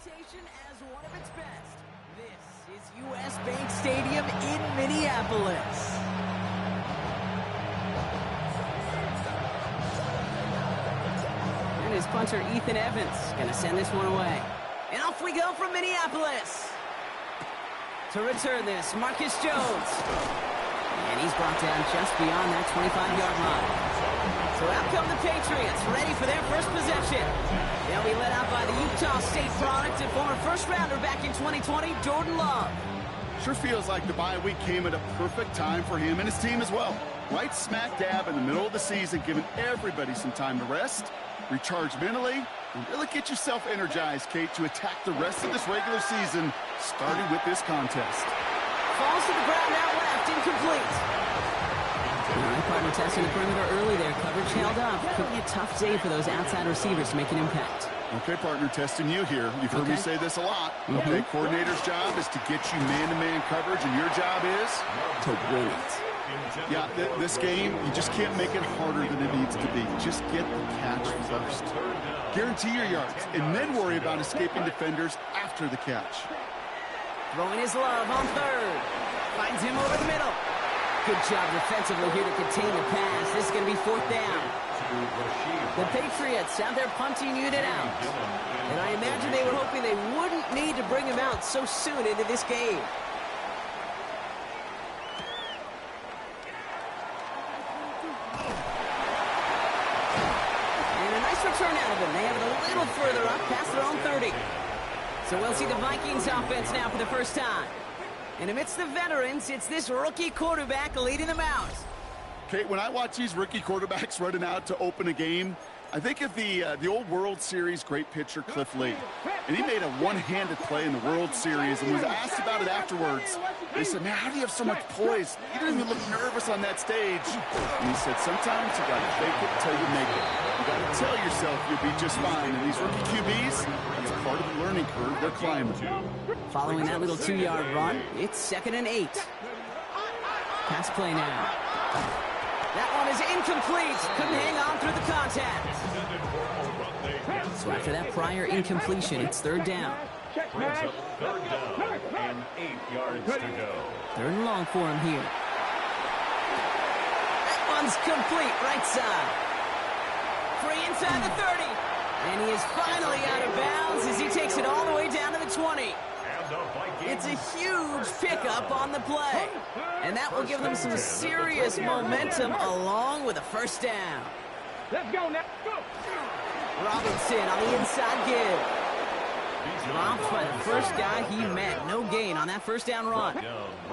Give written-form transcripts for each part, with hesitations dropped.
reputation as one of its best. This is U.S. Bank Stadium in Minneapolis. And his punter, Ethan Evans, going to send this one away. And off we go from Minneapolis. To return this, Marcus Jones. And he's brought down just beyond that 25-yard line. So out come the Patriots, ready for their first possession. They'll be led out by the Utah State product and former first-rounder back in 2020, Jordan Love. Sure feels like the bye week came at a perfect time for him and his team as well. Right smack dab in the middle of the season, giving everybody some time to rest, recharge mentally, and really get yourself energized, Kate, to attack the rest of this regular season, starting with this contest. Falls to the ground out left, incomplete. All right, partner testing the perimeter early there. Coverage held up. Could be a tough day for those outside receivers to make an impact. Okay, partner, testing you here. You've heard me say this a lot. Okay, coordinator's job is to get you man-to-man coverage, and your job is? To win it. Yeah, this game, you just can't make it harder than it needs to be. Just get the catch first. Guarantee your yards, and then worry about escaping defenders after the catch. Throwing his Love on third. Finds him over the middle. Good job defensively here to contain the pass. This is going to be fourth down. The Patriots have their punting unit out. And I imagine they were hoping they wouldn't need to bring him out so soon into this game. And a nice return out of him. They have it a little further up past their own 30. So we'll see the Vikings offense now for the first time. And amidst the veterans, it's this rookie quarterback leading them out. Kate, when I watch these rookie quarterbacks running out to open a game, I think of the old World Series great pitcher Cliff Lee. And he made a one-handed play in the World Series and was asked about it afterwards. They said, man, how do you have so much poise? You don't even look nervous on that stage. And he said, sometimes you got to fake it till you make it. You got to tell yourself you'll be just fine. And these rookie QBs, that's part of the learning curve they're climbing. Following that little 2-yard run, it's 2nd and 8. Pass play now. That one is incomplete. Couldn't hang on through the contact. So after that prior incompletion, it's 3rd down. Brings up 3rd down and 8 yards to go. 3rd and long for him here. That one's complete, right side. Free inside the 30. And he is finally out of bounds as he takes it all the way down to the 20. It's a huge pickup on the play. And that will give them some serious momentum along with a first down. Let's go now. Go. Robinson on the inside give. Dropped by the first guy he met. No gain on that first down run.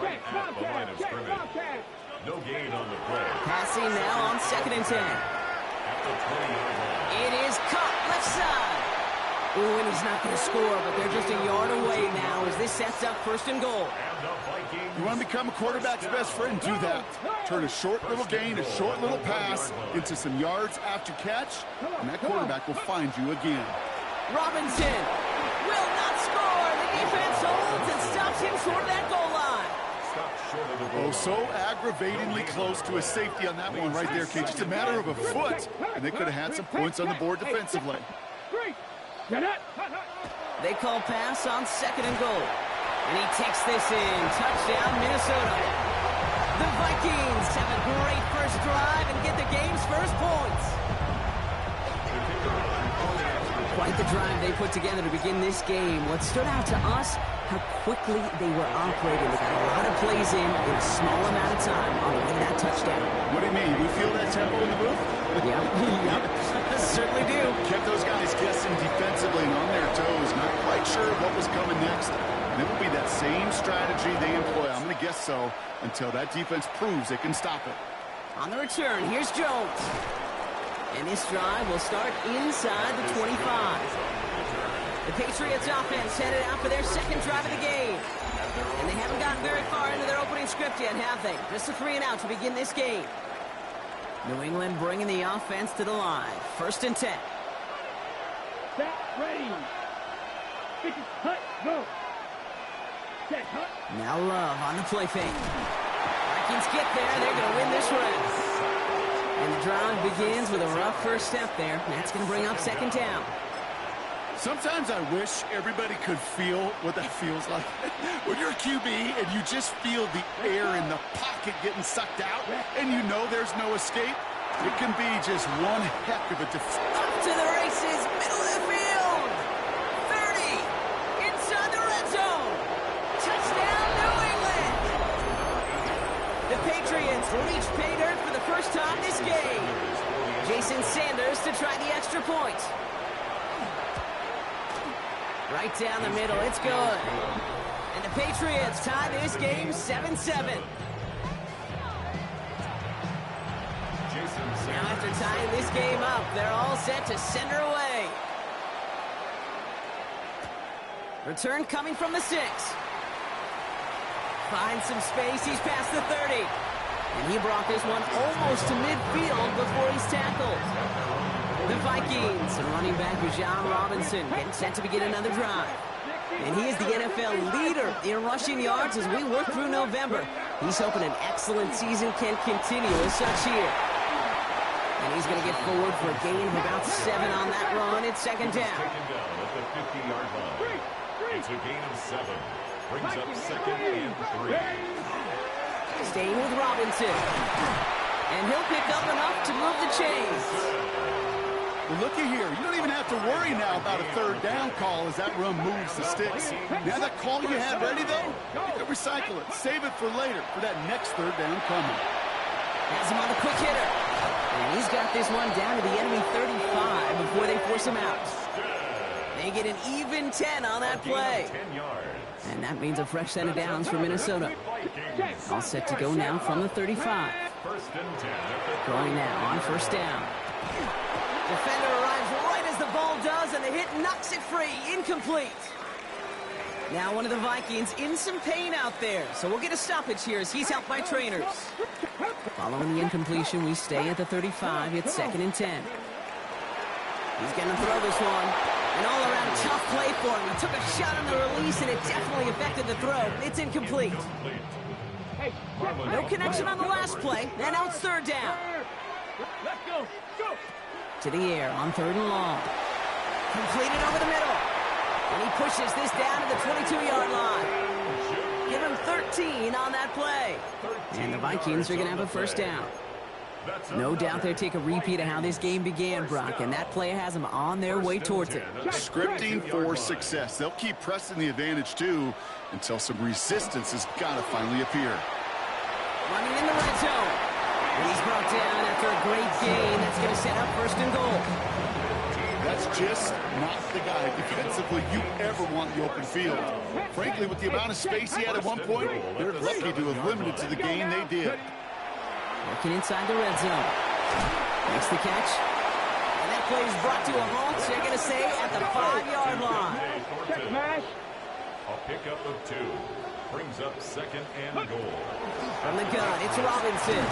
Right at the line of scrimmage. No gain on the play. Passing now on 2nd and 10. At the 20-yard line. It is caught left side. Ooh, and he's not going to score, but they're just a yard away now as this sets up 1st and goal. You want to become a quarterback's best friend? Do that. Turn a short little gain, a short little pass into some yards after catch, and that quarterback will find you again. Robinson will not score. The defense holds and stops him short of that goal line. Oh, so aggravatingly close to a safety on that one right there, Kate. Just a matter of a foot, and they could have had some points on the board defensively. They call pass on 2nd and goal. And he takes this in. Touchdown, Minnesota. The Vikings have a great first drive and get the game's first points. Quite the drive they put together to begin this game. What stood out to us, how quickly they were operating. They got a lot of plays in a small amount of time on the way to that touchdown. What do you mean? You feel that tempo in the booth? Yep. Certainly do. Kept those guys guessing defensively and on their toes. Not quite sure what was coming next. And it will be that same strategy they employ. I'm going to guess so until that defense proves they can stop it. On the return, here's Jones. And this drive will start inside the 25. The Patriots offense headed out for their 2nd drive of the game. And they haven't gotten very far into their opening script yet, have they? Just a 3-and-out to begin this game. New England bringing the offense to the line. 1st and 10. Set, ready. Hut, go. Set, hut. Now Love on the play fake. Vikings get there. They're going to win this round. And the drive begins with a rough first step there. That's going to bring up 2nd down. Sometimes I wish everybody could feel what that feels like. When you're a QB and you just feel the air in the pocket getting sucked out and you know there's no escape, it can be just one heck of a defeat. Up to the races, middle of the field. 30, inside the red zone. Touchdown, New England. The Patriots reach pay dirt for the first time this game. Jason Sanders to try the extra point. Right down the middle, it's good. And the Patriots tie this game 7-7. Now after tying this game up, they're all set to send her away. Return coming from the 6. Finds some space, he's past the 30. And he brought this one almost to midfield before he's tackled. The Vikings, and running back Bijan Robinson, getting set to begin another drive. And he is the NFL leader in rushing yards as we work through November. He's hoping an excellent season can continue as such here. And he's going to get forward for a gain of about 7 on that run. It's second down. Taken down at the 50-yard line. It's a gain of 7. Brings up second and 3. Staying with Robinson. And he'll pick up enough to move the chains. Well, looky here. You don't even have to worry now about a third down call as that run moves the sticks. Now that call you had ready, though, you can recycle it. Save it for later for that next third down coming. Has him on the quick hitter. And he's got this one down to the enemy 35 before they force him out. They get an even 10 on that play. And that means a fresh set of downs for Minnesota. All set to go now from the 35. Going now on first down. Defender arrives right as the ball does, and the hit knocks it free. Incomplete. Now one of the Vikings in some pain out there, so we'll get a stoppage here as he's helped by trainers. Following the incompletion, we stay at the 35. It's second and 10. He's going to throw this one. An all-around tough play for him. He took a shot on the release, and it definitely affected the throw. It's incomplete. No connection on the last play, and now it's third down. Let's go. Go. To the air on third and long. Completed over the middle. And he pushes this down to the 22-yard line. Give him 13 on that play. And the Vikings are going to have a first down. No doubt they'll take a repeat of how this game began, Brock, and that play has them on their way towards it. Scripting for success. They'll keep pressing the advantage, too, until some resistance has got to finally appear. Running in the red zone. And he's brought down after a great gain. That's going to set up first and goal. That's just not the guy defensively you ever want in the open field. Frankly, with the amount of space he had at one point, they're lucky to have limited to the gain they did. Working inside the red zone. Makes the catch. And that play is brought to a halt, so they're going to say at the 5-yard line. A pickup of 2. Brings up second and goal. From the gun, it's Robinson.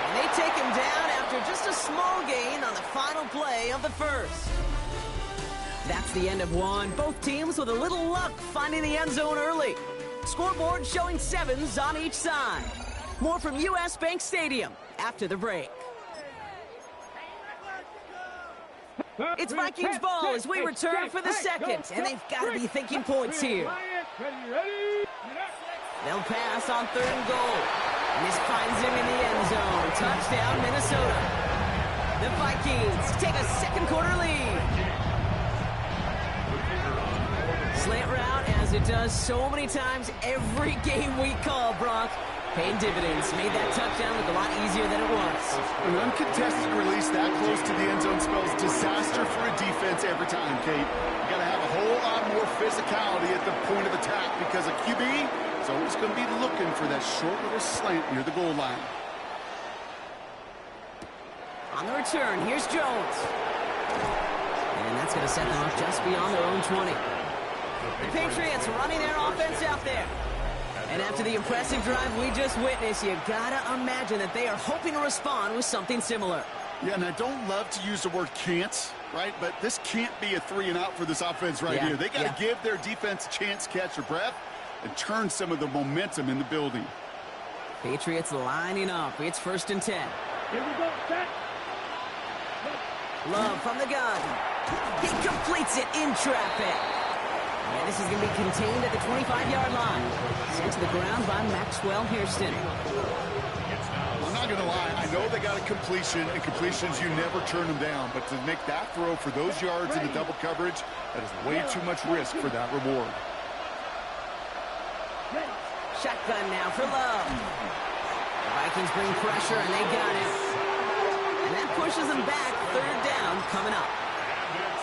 And they take him down after just a small gain on the final play of the first. That's the end of one. Both teams with a little luck finding the end zone early. Scoreboard showing 7s on each side. More from U.S. Bank Stadium after the break. It's Vikings ball as we return for the second, and they've got to be thinking points here. They'll pass on third and goal. And this finds him in the end zone. Touchdown, Minnesota. The Vikings take a second quarter lead. Slant route, as it does so many times every game we call, Brock. Paying dividends. Made that touchdown look a lot easier than it was. An uncontested release that close to the end zone spells disaster for a defense every time, Kate. You got to have a whole lot more physicality at the point of attack because a QB is always going to be looking for that short little slant near the goal line. On the return, here's Jones. And that's going to set them up just beyond their own 20. The Patriots running their offense out there. And after the impressive drive we just witnessed, you gotta imagine that they are hoping to respond with something similar. Yeah, and I don't love to use the word can't, right? But this can't be a 3-and-out for this offense right here. They got to give their defense a chance to catch their breath and turn some of the momentum in the building. Patriots lining up. It's first and 10. Here we go, set. Love from the gun. He completes it in traffic. And this is going to be contained at the 25-yard line. Sent to the ground by Maxwell Hairston. I'm not going to lie. I know they got a completion, and completions, you never turn them down. But to make that throw for those yards in the double coverage, that is way too much risk for that reward. Shotgun now for Love. The Vikings bring pressure, and they got it. And that pushes them back. Third down coming up.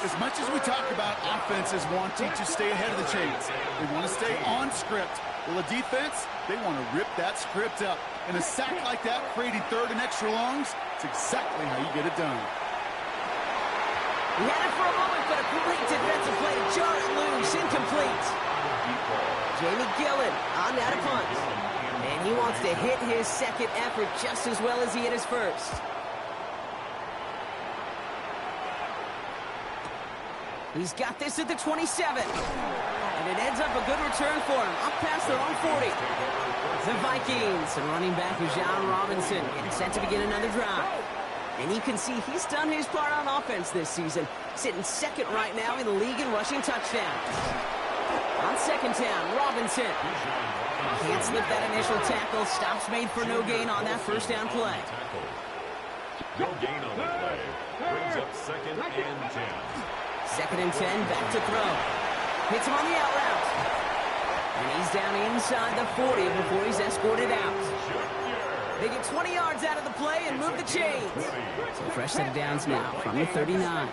As much as we talk about offenses wanting to stay ahead of the chains, they want to stay on script. Well, the defense, they want to rip that script up. And a sack like that, creating third and extra longs, it's exactly how you get it done. He had it for a moment, but a complete defensive play to jar it loose. Incomplete. Jamie Gillen on that punt. And he wants to hit his second effort just as well as he hit his first. He's got this at the 27. And it ends up a good return for him. Up past their own 40. The Vikings, and running back John Robinson, getting set to begin another drive. And you can see he's done his part on offense this season. Sitting second right now in the league in rushing touchdowns. On second down, Robinson. Can't slip that initial tackle. Stops made for no gain on that first down play. No gain on the play. Brings up second and 10. Second and 10, back to throw. Hits him on the out route. And he's down inside the 40 before he's escorted out. They get 20 yards out of the play and move the chains. So fresh set of downs now from the 39.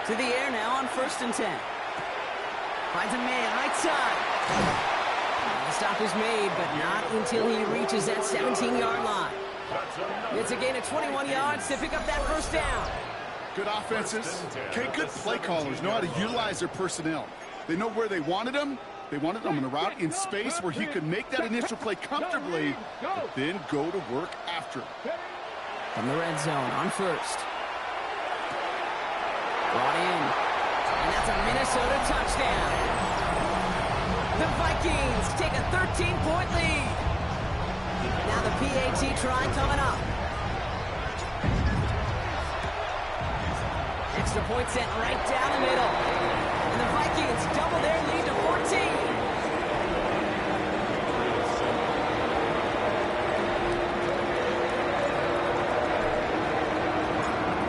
To the air now on first and 10. Finds a man right side. The stop is made, but not until he reaches that 17-yard line. It's a gain of 21 yards to pick up that first down. Good offenses. Okay, good play callers know how to utilize their personnel. They know where they wanted them. They wanted him on a route in space where he could make that initial play comfortably, but then go to work after. From the red zone on first. Brought in. And that's a Minnesota touchdown. The Vikings take a 13-point lead. Now the PAT try coming up. Extra point sent right down the middle. And the Vikings double their lead to 14.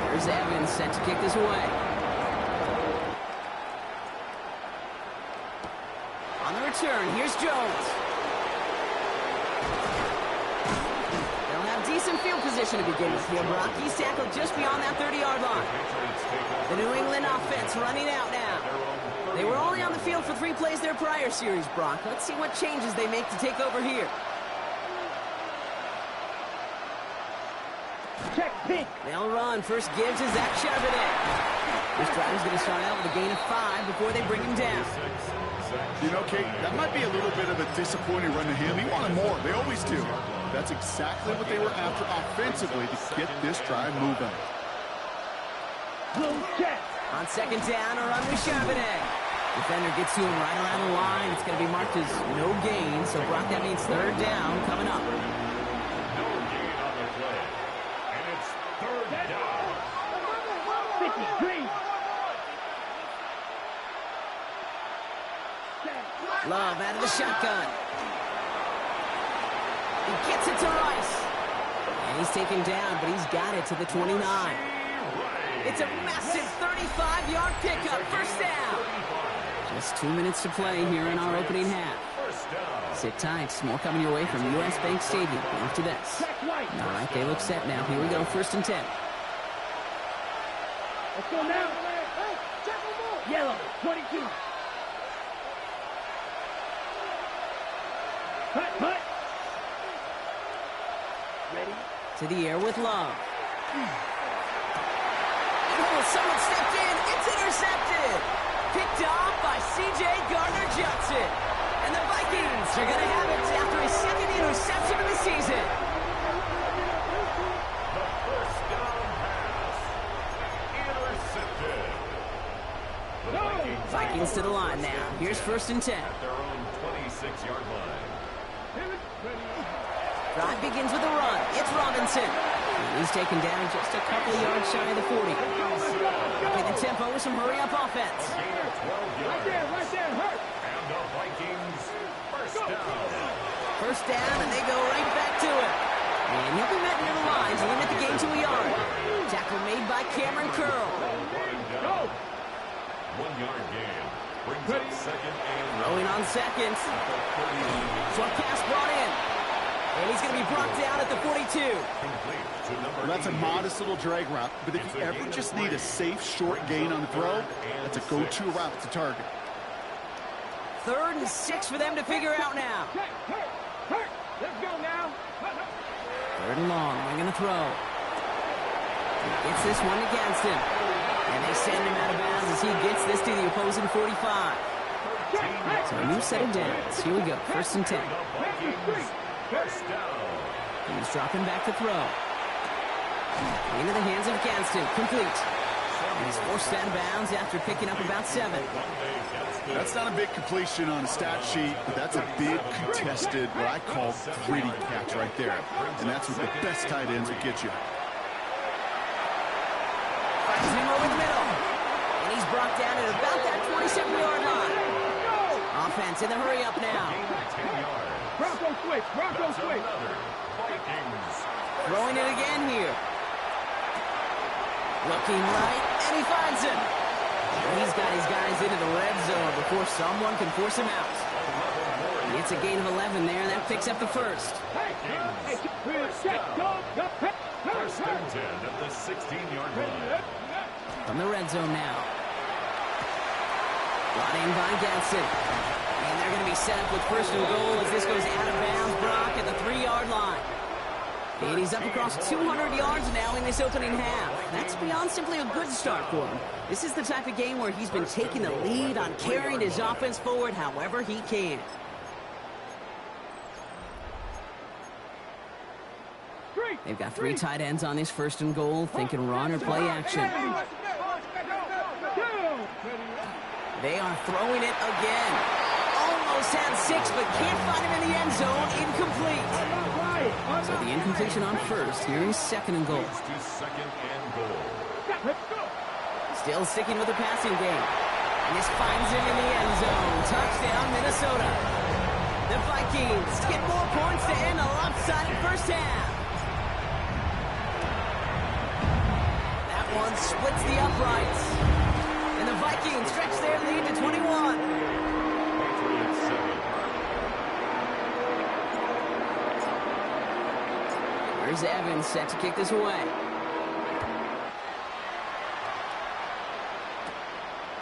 There's Evans set to kick this away. On the return, here's Jones. They'll have decent field position to begin with here. Brock, he's tackled just beyond that 30-yard line. The New England offense running out now. They were only on the field for 3 plays their prior series, Brock. Let's see what changes they make to take over here. Check, pink. They'll run. First gives to Zach Charbonnet. This drive is going to start out with a gain of 5 before they bring him down. You know, Kate, that might be a little bit of a disappointing run to him. He wanted more. They always do. That's exactly what they were after offensively to get this drive moving. On second down, a run with Charbonnet. Defender gets to him right around the line. It's going to be marked as no gain. So, Brock, that means third down coming up. No gain on the play. And it's third down. 53. Love out of the shotgun. He gets it to Rice. And he's taken down, but he's got it to the 29. It's a massive 35-yard pickup. First down. Just 2 minutes to play here in our opening half. Sit tight. More coming your way from U.S. Bank Stadium after this. All right, they look set now. Here we go. First and 10. Let's go now. Yellow, 22. Hut. Ready? To the air with Love. Oh, someone stepped in. It's intercepted. Picked off by C.J. Gardner-Johnson. And the Vikings are going to have it after his second interception of the season. The first down pass. Intercepted. The Vikings to the line now. Here's first and 10. at their own 26-yard line. Drive begins with a run. It's Robinson. And he's taken down just a couple of yards shy of the 40. Upping the tempo with some hurry-up offense. Right there, hurt. And the Vikings first down. First down, and they go right back to it. And he'll be met near the line to limit the game to a yard. Tackle made by Cameron Curl. 1 yard gain. Brings up second and Throwing on second. Short pass brought in. And he's going to be brought down at the 42. Well, that's a modest little drag route, but if you ever just need a safe, short gain on the throw, that's a go-to route to target. 3rd and 6 for them to figure out now. Hurt. Let's go now. 3rd and long, wing and a throw. He gets this one against him. And they send him out of bounds as he gets this to the opposing 45. So a new set of downs. Here we go, 1st and 10. First down. He's dropping back to throw. Into the hands of Gadsden, complete. And he's forced out of bounds after picking up about 7. That's not a big completion on a stat sheet, but that's a big contested, what I call gritty catch right there. And that's what the best tight ends will get you. Finds him over the middle. And he's brought down at about that 27-yard line. Offense in the hurry-up now. Bronco switch. Throwing it again here. Looking right, and he finds him. And he's got his guys into the red zone before someone can force him out. It's a gain of 11 there, and that picks up the first. First and 10 at the 16-yard line. From the red zone now. Brought in by Gadsden. And they're going to be set up with 1st and goal as this goes out of bounds. Brock at the 3-yard line. And he's up across 200 yards now in this opening half. That's beyond simply a good start for him. This is the type of game where he's been taking the lead on carrying his offense forward however he can. They've got 3 tight ends on this 1st and goal, thinking run or play action. They are throwing it again. Almost had 6, but can't find him in the end zone. Incomplete. So the incompletion on 1st. Here is 2nd and goal. Still sticking with the passing game. And this finds him in the end zone. Touchdown, Minnesota. The Vikings get more points to end a lopsided first half. That one splits the uprights. And the Vikings stretch their lead to 21. Here's Evans set to kick this away.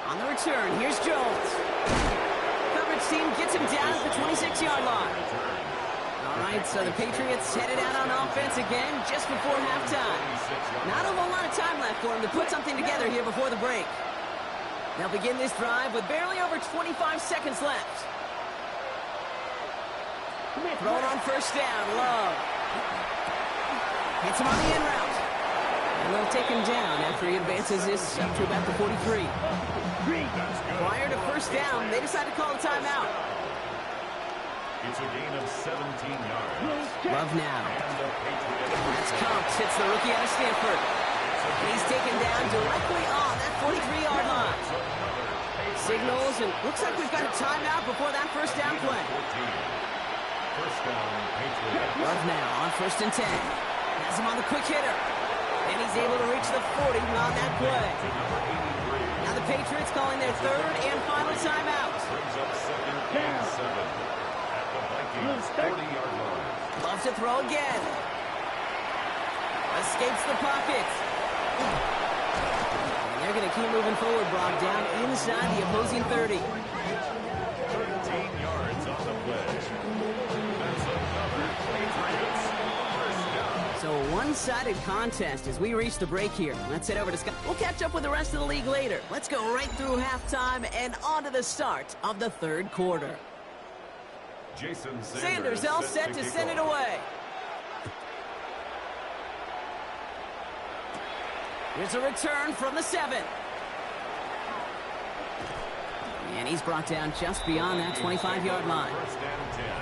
On the return, here's Jones. Coverage team gets him down at the 26-yard line. All right, so the Patriots headed out on offense again just before halftime. Not a whole lot of time left for him to put something together here before the break. They'll begin this drive with barely over 25 seconds left. Thrown on 1st down, Love. Hits him on the in route. And they'll take him down after he advances this up to about the 43. Prior to 1st down, they decide to call a timeout. It's a gain of 17 yards. Love now. That's Cox, hits the rookie out of Stanford. And he's taken down directly on that 43-yard line. Signals, and looks like we've got a timeout before that 1st down play. First down, Patriots. Love now on 1st and 10. Has him on the quick hitter. And he's able to reach the 40 on that play. Now the Patriots calling their 3rd and final timeout. Brings up 2nd and 7 at the Vikings 40-yard line. Loves to throw again. Escapes the pocket. And they're going to keep moving forward, Brock, down inside the opposing 30. 13 yards on the play. That's another Patriots first down. So a one-sided contest as we reach the break here. Let's head over to Scott. We'll catch up with the rest of the league later. Let's go right through halftime and on to the start of the 3rd quarter. Jason Sanders all set to send it away. Here's a return from the 7. And he's brought down just beyond that 25-yard line.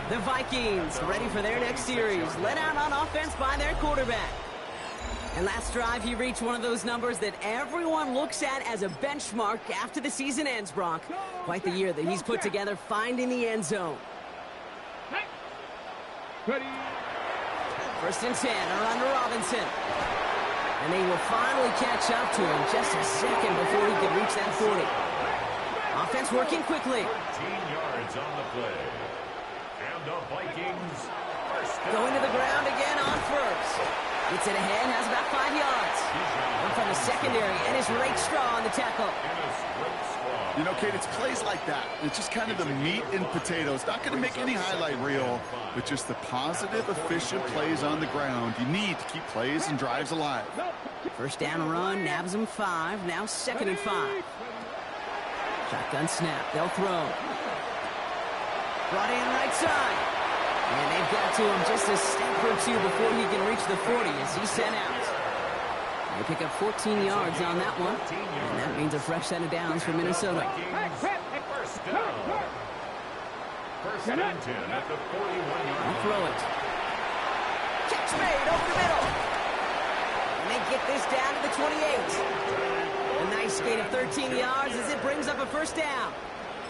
The Vikings ready for their next series. Led out on offense by their quarterback. And last drive, he reached one of those numbers that everyone looks at as a benchmark after the season ends, Brock. Quite the year that he's put together finding the end zone. Ready. 1st and 10, around to Robinson. And they will finally catch up to him just a second before he can reach that 40. Offense working quickly. 13 yards on the play. And the Vikings first down. Going to the ground again on first. Gets it ahead, has about 5 yards. One from the secondary, and is Rake Straw on the tackle. You know, Kate, it's plays like that. It's just kind of the meat and potatoes. Not going to make any highlight reel, but just the positive, efficient plays on the ground. You need to keep plays and drives alive. 1st down run, nabs them 5. Now 2nd and 5. Shotgun snap, they'll throw. Brought in right side. And they've got to him just a step or two before he can reach the 40 as he's sent out. They pick up 14 yards on that one. And that means a fresh set of downs for Minnesota. First down. 1st and 10 at the 41-yard I'll line. throw it. Catch made over the middle. And they get this down to the 28. A nice gain of 13 yards as it brings up a 1st down.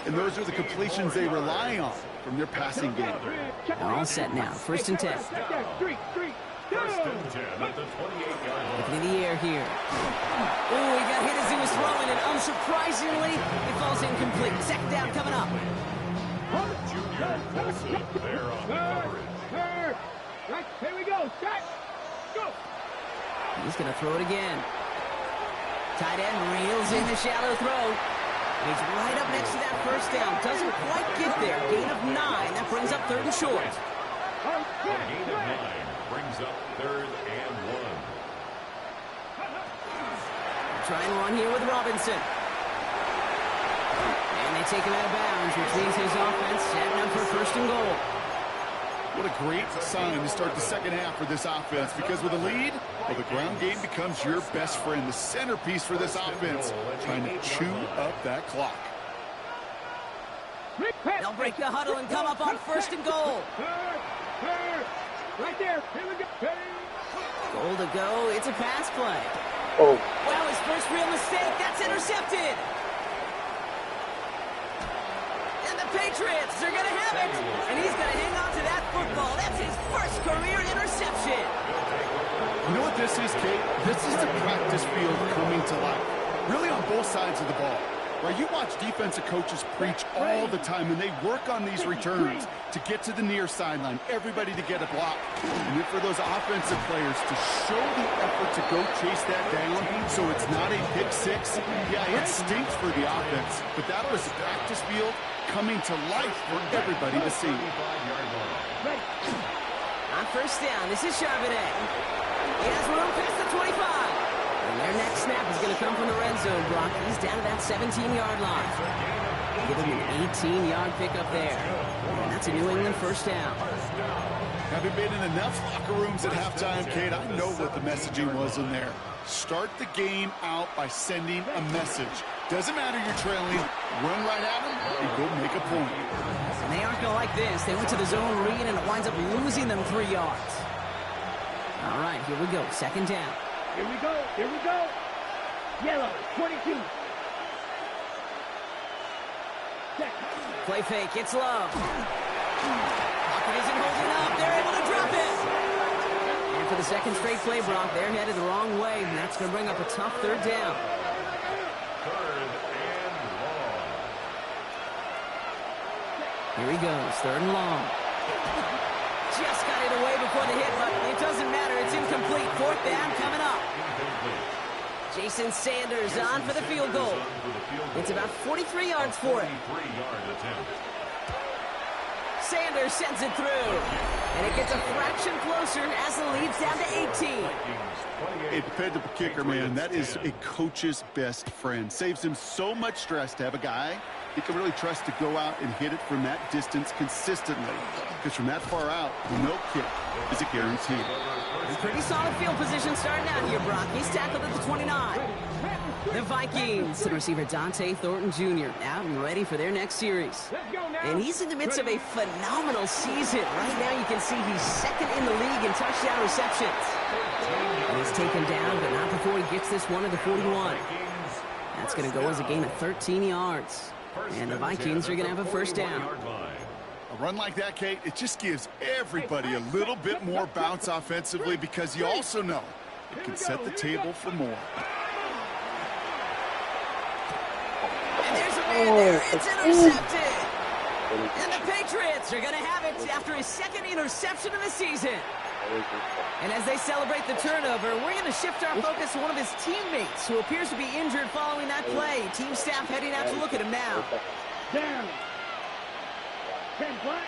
And those are the completions they rely on from their passing game. They're all set now. 1st and 10. 1st and 10 at the 28-yard line. Looking in the air here. Oh, he got hit as he was throwing, and unsurprisingly, it falls incomplete. 2nd down coming up. Junior Colson there on the coverage. Right, here we go. Set. Go. He's going to throw it again. Tight end reels in the shallow throw. And he's right up next to that 1st down. Doesn't quite get there. Gain of 9. That brings up 3rd and short. A gain of 9 brings up 3rd and 1. Try and run here with Robinson. And they take him out of bounds, which leaves his offense setting up for 1st and goal. What a great sign to start the 2nd half for this offense, because with a lead, well, the ground game becomes your best friend, the centerpiece for this offense, trying to chew up that clock. They'll break the huddle and come up on 1st and goal. Right there. Here we go. Goal to go. It's a pass play. Oh. Well, his first real mistake. That's intercepted. And the Patriots are going to have it. And he's going to hang on to that football. That's his first career interception. You know what this is, Kate? This is the practice field coming to life. Really on both sides of the ball. Right, you watch defensive coaches preach all the time, and they work on these returns to get to the near sideline, everybody to get a block. And then for those offensive players to show the effort to go chase that down so it's not a pick 6, yeah, it stinks for the offense. But that was the practice field coming to life for everybody to see. On 1st down, this is Charbonnet. He has room past the 25. And their next snap is going to come from the red zone, Brock. He's down to that 17-yard line. Give him an 18-yard pickup there. And that's a New England 1st down. Having been in enough locker rooms at halftime, Kate, I know what the messaging was in there. Start the game out by sending a message. Doesn't matter you're trailing, run right at them and go make a point. And they aren't going to like this. They went to the zone read, and it winds up losing them 3 yards. All right, here we go. 2nd down. Here we go. Here we go. Yellow, 22. Play fake. It's Love. Pocket isn't holding up. They're able to drop it. And for the 2nd straight play, Brock, they're headed the wrong way, and that's going to bring up a tough 3rd down. 3rd and long. Here he goes. 3rd and long. Just got it away before the hit, but it doesn't matter. It's incomplete. 4th down coming up. Jason Sanders on for the field goal. It's about 43 yards for it. 43-yard attempt. Sanders sends it through. And it gets a fraction closer as the lead's down to 18. A dependable kicker, man, that is a coach's best friend. Saves him so much stress to have a guy he can really trust to go out and hit it from that distance consistently. Because from that far out, no kick is a guarantee. Pretty solid field position starting out here, Brock. He's tackled at the 29. The Vikings and receiver Dante Thornton Jr. out and ready for their next series. And he's in the midst of a phenomenal season. Right now you can see he's second in the league in touchdown receptions. And he's taken down, but not before he gets this one at the 41. That's going to go as a gain of 13 yards. And the Vikings are going to have a first down. A run like that, Kate, it just gives everybody a little bit more bounce offensively because you also know it can set the table for more. And there's a man there. It's intercepted. And the Patriots are going to have it after his second interception of the season. And as they celebrate the turnover, we're going to shift our focus to one of his teammates who appears to be injured following that play. Team staff heading out to look at him now. Down. 10 flat.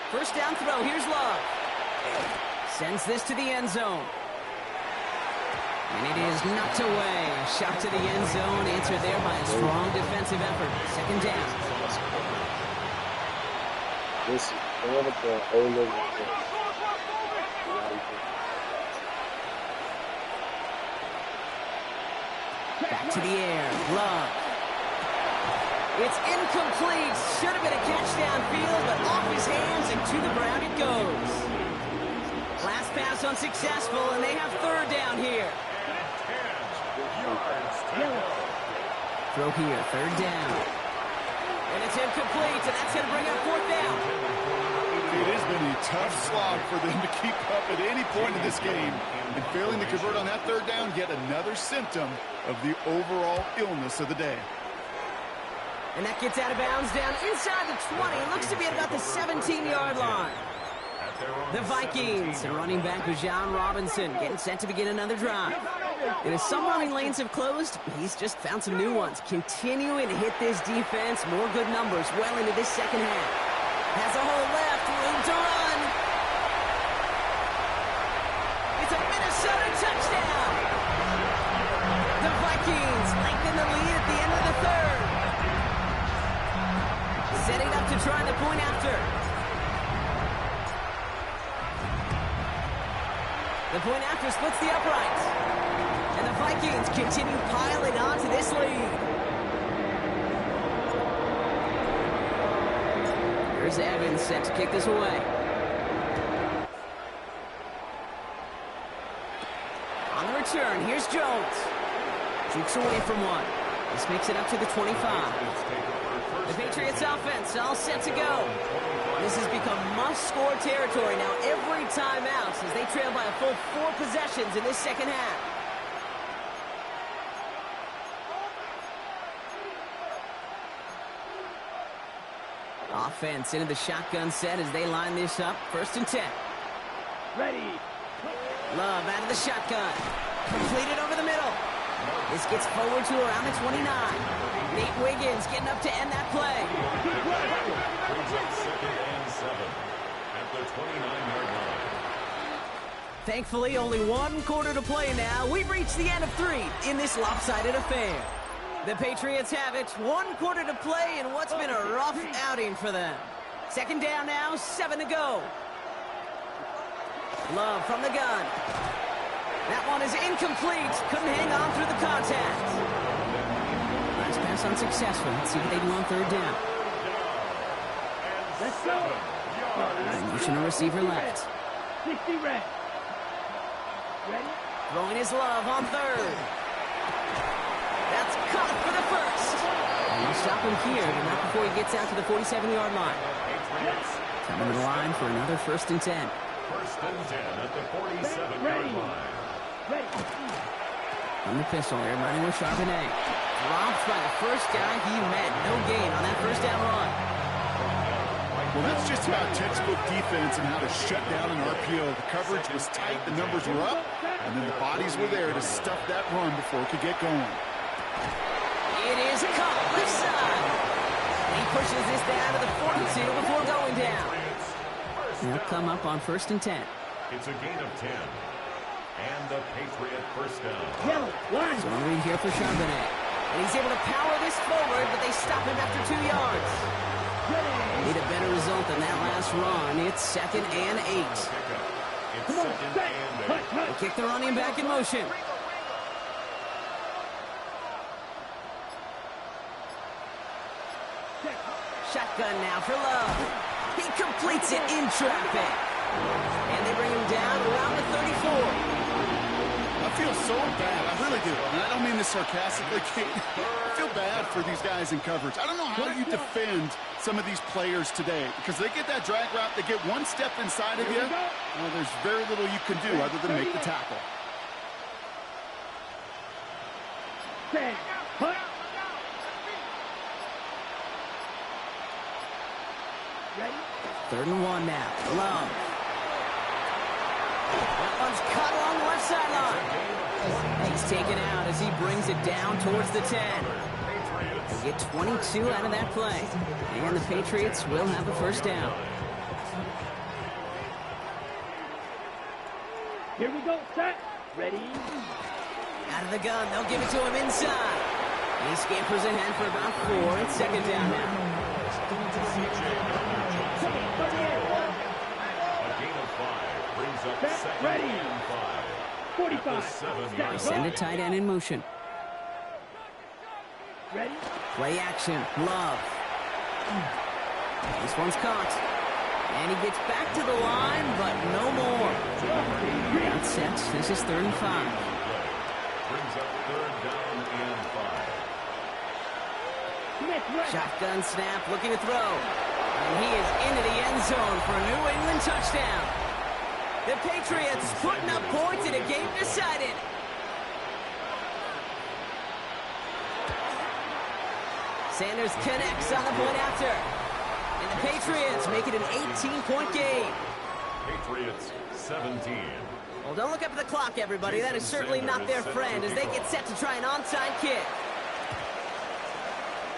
First down throw. Here's Love. Sends this to the end zone. And it is knocked away. A shot to the end zone, answered there by a strong defensive effort. Second down. Back to the air. Love. It's incomplete. Should have been a catch downfield, but off his hands and to the ground it goes. Last pass unsuccessful, and they have third down here. Throw here, third down. And it's incomplete, and that's going to bring up fourth down. It has been a tough slog for them to keep up at any point in this game. And failing to convert on that third down, yet another symptom of the overall illness of the day. And that gets out of bounds down inside the 20. It looks to be at about the 17-yard line. The Vikings and running back Bijan Robinson getting set to begin another drive. And as some running lanes have closed, he's just found some new ones. Continuing to hit this defense, more good numbers well into this second half. Has a hole left, room to run. It's a Minnesota touchdown. The Vikings lengthen the lead at the end of the third. Setting up to try the point after. The point after splits the uprights. And the Vikings continue piling on to this lead. Here's Evans set to kick this away. On the return, here's Jones. Jukes away from one. This makes it up to the 25. The Patriots offense all set to go. This has become must-score territory now every time out as they trail by a full 4 possessions in this second half. Offense into the shotgun set as they line this up. First and 10. Ready. Love out of the shotgun. Completed over the middle. This gets forward to around the 29. Nate Wiggins getting up to end that play. Brings up second and 7 at the 29-yard line. Thankfully, only 1 quarter to play now. We've reached the end of 3 in this lopsided affair. The Patriots have it. 1 quarter to play in what's been a rough outing for them. Second down now, 7 to go. Love from the gun. That one is incomplete. Couldn't hang on through the contact. Nice pass unsuccessful. Let's see what they do on third down. Let's go. Motion a receiver left. 60 red. Ready? Throwing his Love on third. That's caught for the first. And they'll stop him here, but not before he gets out to the 47-yard line. Coming to the line for another first and 10. First and 10 at the 47-yard line. Ready. On the pistol here, running with Charbonnet. Dropped by the first guy he met. No gain on that first down run. Well, that's just about textbook defense and how to shut down an RPO. The coverage was tight, the numbers were up, and then the bodies were there to stuff that run before it could get going. It is caught left side. He pushes this down to the 42 before going down. They'll come up on first and 10. It's a gain of 10. And the Patriot first down. Yellow. Line. So read here for Charbonnet. And he's able to power this forward, but they stop him after 2 yards. Need a better result than that last run. It's 2nd and 8. It's 2nd and 8. They kick the running back in motion. Shotgun now for Love. He completes it in traffic. And they bring him down around the 34. I feel so bad. I really do. And I don't mean this sarcastically, Kate. I feel bad for these guys in coverage. I don't know how you defend some of these players today because they get that drag route, they get one step inside of you. Well, there's very little you can do other than make the tackle. Third and 1 now. Love. That one's cut along the left sideline. He's taken out as he brings it down towards the 10. They get 22 out of that play. And the Patriots will have the first down. Here we go, set, ready. Out of the gun, they'll give it to him inside. He scampers ahead for about 4. It's 2nd down now. Ready. 45. They send a tight end in motion. Ready. Play action. Love. This one's caught. And he gets back to the line, but no more. That's set. This is 3rd and 5. Brings up 3rd down and 5. Shotgun snap, looking to throw. And he is into the end zone for a New England touchdown. The Patriots putting up points in a game decided. Sanders connects on the point after. And the Patriots make it an 18-point game. Patriots 17. Well, don't look up at the clock, everybody. That is certainly not their friend as they get set to try an onside kick.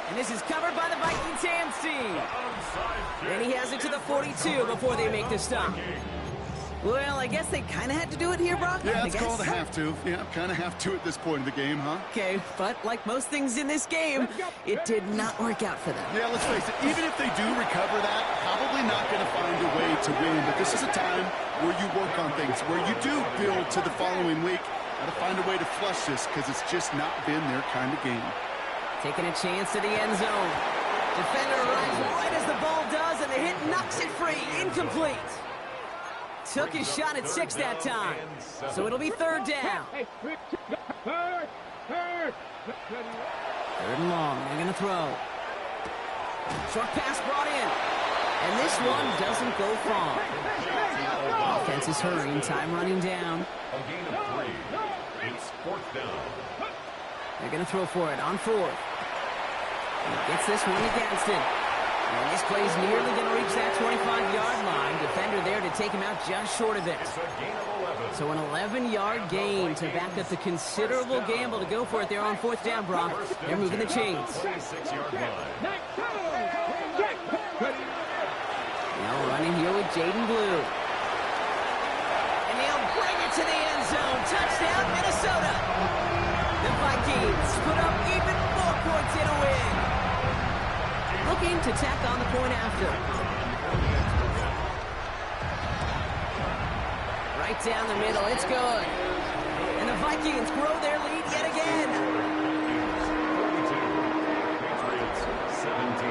And this is covered by the Vikings hands team. And he has it to the 42 before they make the stop. Well, I guess they kind of had to do it here, Brock. Yeah, it's called a have to. Yeah, kind of have to at this point in the game, huh? Okay, but like most things in this game, it did not work out for them. Yeah, let's face it. Even if they do recover that, probably not going to find a way to win. But this is a time where you work on things, where you do build to the following week. Got to find a way to flush this because it's just not been their kind of game. Taking a chance to the end zone. Defender arrives right as the ball does, and the hit knocks it free. Incomplete. Took his shot at 6 that time. So it'll be 3rd down. 3rd and long. They're going to throw. Short pass brought in. And this one doesn't go far. Offense is hurrying. Time running down. A gain of 3. It's 4th down. They're going to throw for it on 4th. He gets this one to Gadsden. And this play's nearly going to reach that 25-yard line. Defender there to take him out just short of it. So an 11-yard gain to back up the considerable gamble to go for it there on 4th down, Brock. They're moving the chains. Now running here with Jaden Blue. And they'll bring it to the end zone. Touchdown, Minnesota. The Vikings put up even more points in a win. Looking to tack on the point after. Right down the middle, it's good. And the Vikings grow their lead yet again. Patriots 17.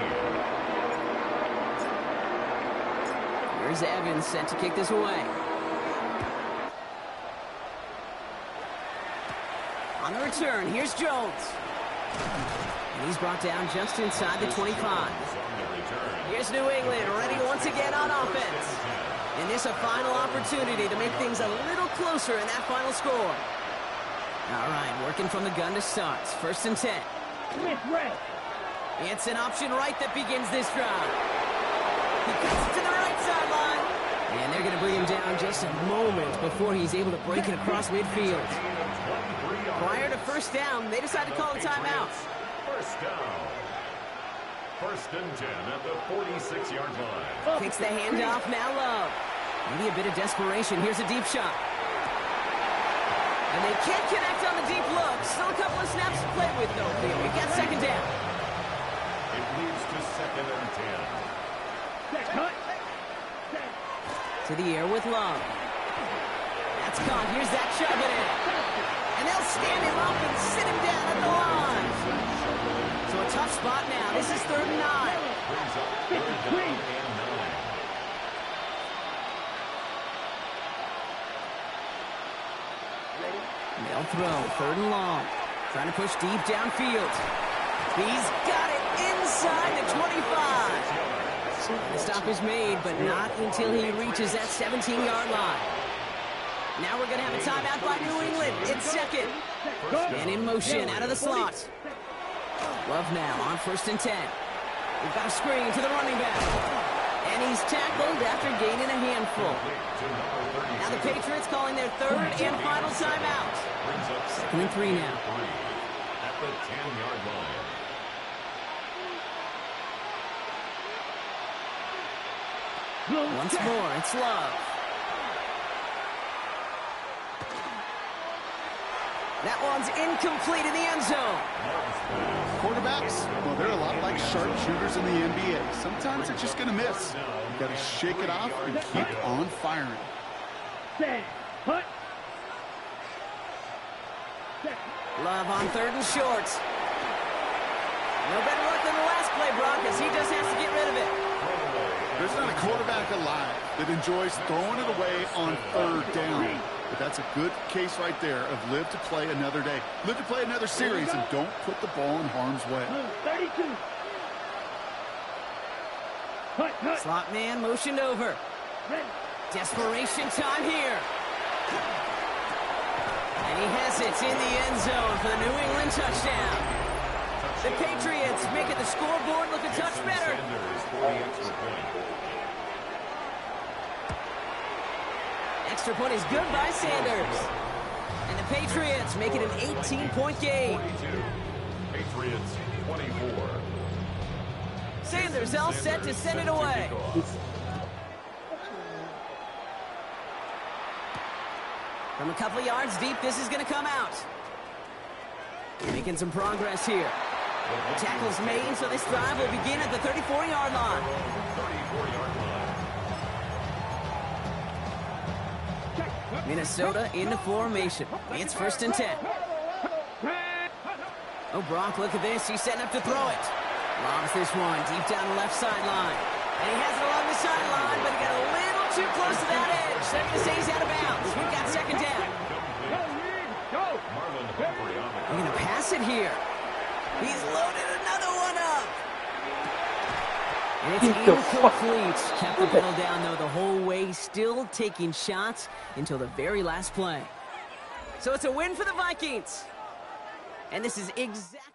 Here's Evans set to kick this away. On the return, here's Jones. And he's brought down just inside the 25. Here's New England ready once again on offense. And this a final opportunity to make things a little closer in that final score. All right, working from the gun to start. 1st and 10. It's an option right that begins this drive. He cuts it to the right sideline. And they're going to bring him down just a moment before he's able to break it across midfield. Prior to 1st down, they decide to call a timeout. 1st down. 1st and 10 at the 46-yard line. Kicks the handoff, now Love. Maybe a bit of desperation. Here's a deep shot. And they can't connect on the deep look. Still a couple of snaps to play with, though. Here, we got second down. It leads to 2nd and 10. To the air with Love. That's gone. Here's that shove it in. And they'll stand him up and sit him down at the line. So a tough spot now. This is 3rd and 9. Brings up 3rd down and 9. They'll throw. 3rd and long. Trying to push deep downfield. He's got it inside the 25. The stop is made, but not until he reaches that 17-yard line. Now we're going to have a timeout by New England. It's 2nd. And in motion out of the slot. Love now on 1st and 10. We've got a screen to the running back. And he's tackled after gaining a handful. Now the Patriots calling their 3rd and final timeout. 2nd and 3 now. At the 10-yard line. Once more, it's Love. That one's incomplete in the end zone. Quarterbacks, well, they're a lot like sharpshooters in the NBA. Sometimes they're just going to miss. You've got to shake it off and keep on firing. Love on 3rd and short. No better luck than the last play, Brock, as he just has to get rid of it. There's not a quarterback alive that enjoys throwing it away on 3rd down. But that's a good case right there of live to play another day. Live to play another series and don't put the ball in harm's way. 32. Slot man motioned over. Desperation time here. And he has it in the end zone for the New England touchdown. The Patriots making the scoreboard look a touch better. Extra point is good by Sanders. And the Patriots make it an 18-point game. Patriots 24. Sanders all set to send it away. From a couple of yards deep, this is going to come out. Making some progress here. The tackle's made, so this drive will begin at the 34-yard line. 34-yard line. Minnesota into formation. It's 1st and 10. Oh, Brock, look at this. He's setting up to throw it. Lobs this one deep down the left sideline. And he has it along the sideline, but he got a little too close to that edge. They're going to say he's out of bounds. We've got 2nd down. They're going to pass it here. He's loaded another one up. And it's incomplete. Kept the pedal down, though, the whole way, still taking shots until the very last play. So it's a win for the Vikings. And this is exactly